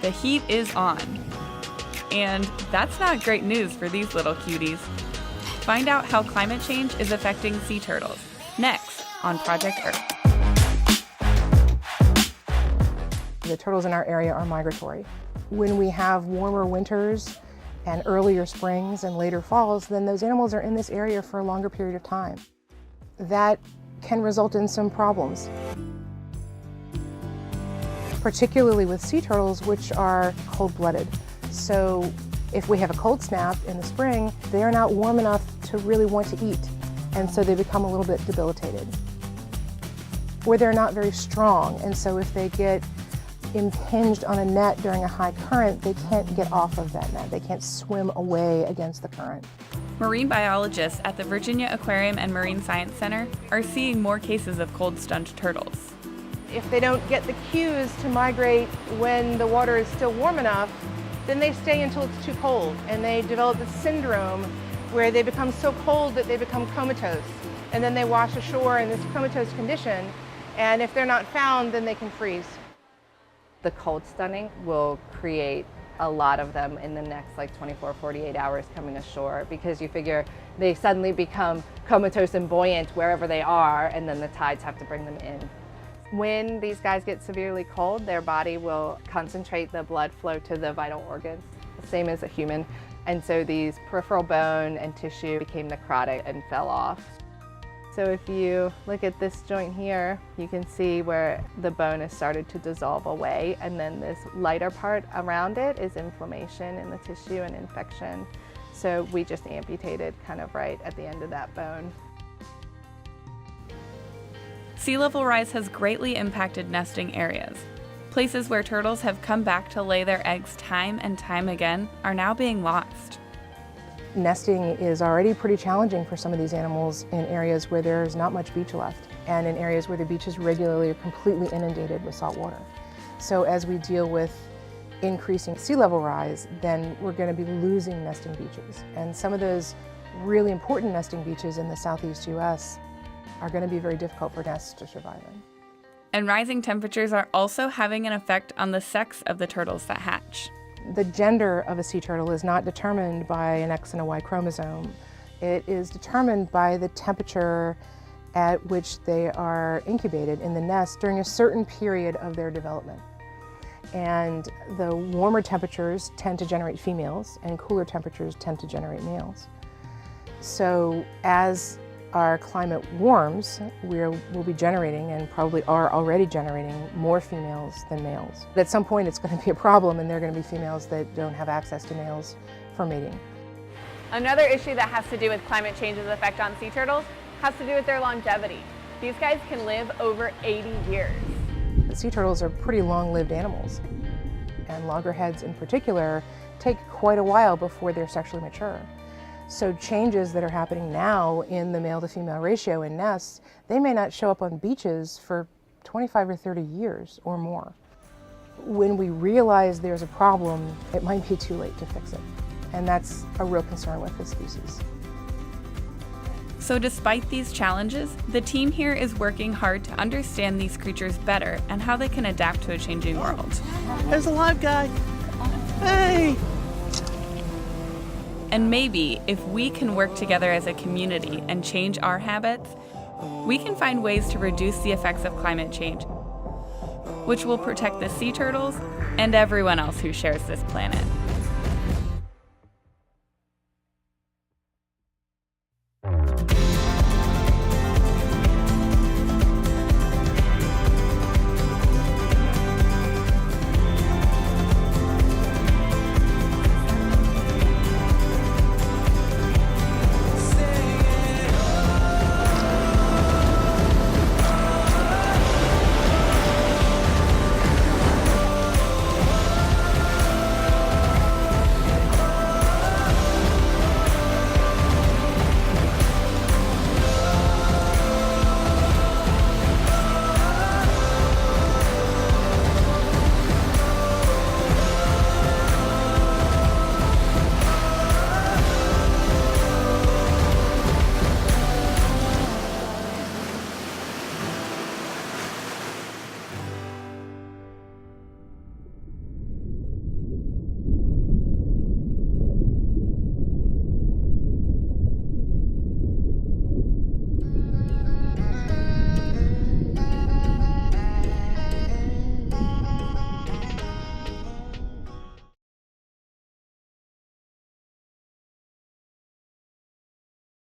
the heat is on. And that's not great news for these little cuties. Find out how climate change is affecting sea turtles, next on Project Earth. The turtles in our area are migratory. When we have warmer winters and earlier springs and later falls, then those animals are in this area for a longer period of time. That can result in some problems, particularly with sea turtles, which are cold-blooded. So if we have a cold snap in the spring, they are not warm enough to really want to eat, and so they become a little bit debilitated. Or they're not very strong, and so if they get impinged on a net during a high current, they can't get off of that net. They can't swim away against the current. Marine biologists at the Virginia Aquarium and Marine Science Center are seeing more cases of cold-stunned turtles. If they don't get the cues to migrate when the water is still warm enough, then they stay until it's too cold, and they develop this syndrome where they become so cold that they become comatose. And then they wash ashore in this comatose condition, and if they're not found, then they can freeze. The cold stunning will create a lot of them in the next 24, 48 hours coming ashore, because you figure they suddenly become comatose and buoyant wherever they are, and then the tides have to bring them in. When these guys get severely cold, their body will concentrate the blood flow to the vital organs, the same as a human. And so these peripheral bone and tissue became necrotic and fell off. So if you look at this joint here, you can see where the bone has started to dissolve away, and then this lighter part around it is inflammation in the tissue and infection. So we just amputated kind of right at the end of that bone. Sea level rise has greatly impacted nesting areas. Places where turtles have come back to lay their eggs time and time again are now being lost. Nesting is already pretty challenging for some of these animals in areas where there's not much beach left, and in areas where the beaches regularly are completely inundated with salt water. So as we deal with increasing sea level rise, then we're going to be losing nesting beaches. And some of those really important nesting beaches in the southeast US are going to be very difficult for nests to survive in. And rising temperatures are also having an effect on the sex of the turtles that hatch. The gender of a sea turtle is not determined by an X and a Y chromosome. It is determined by the temperature at which they are incubated in the nest during a certain period of their development. And the warmer temperatures tend to generate females, and cooler temperatures tend to generate males. So as our climate warms, we'll be generating, and probably are already generating, more females than males. But at some point it's going to be a problem, and there are going to be females that don't have access to males for mating. Another issue that has to do with climate change's effect on sea turtles has to do with their longevity. These guys can live over 80 years. The sea turtles are pretty long-lived animals, and loggerheads in particular take quite a while before they're sexually mature. So changes that are happening now in the male to female ratio in nests, they may not show up on beaches for 25 or 30 years or more. When we realize there's a problem, it might be too late to fix it. And that's a real concern with this species. So despite these challenges, the team here is working hard to understand these creatures better and how they can adapt to a changing world. There's a live guy. Hey! And maybe if we can work together as a community and change our habits, we can find ways to reduce the effects of climate change, which will protect the sea turtles and everyone else who shares this planet.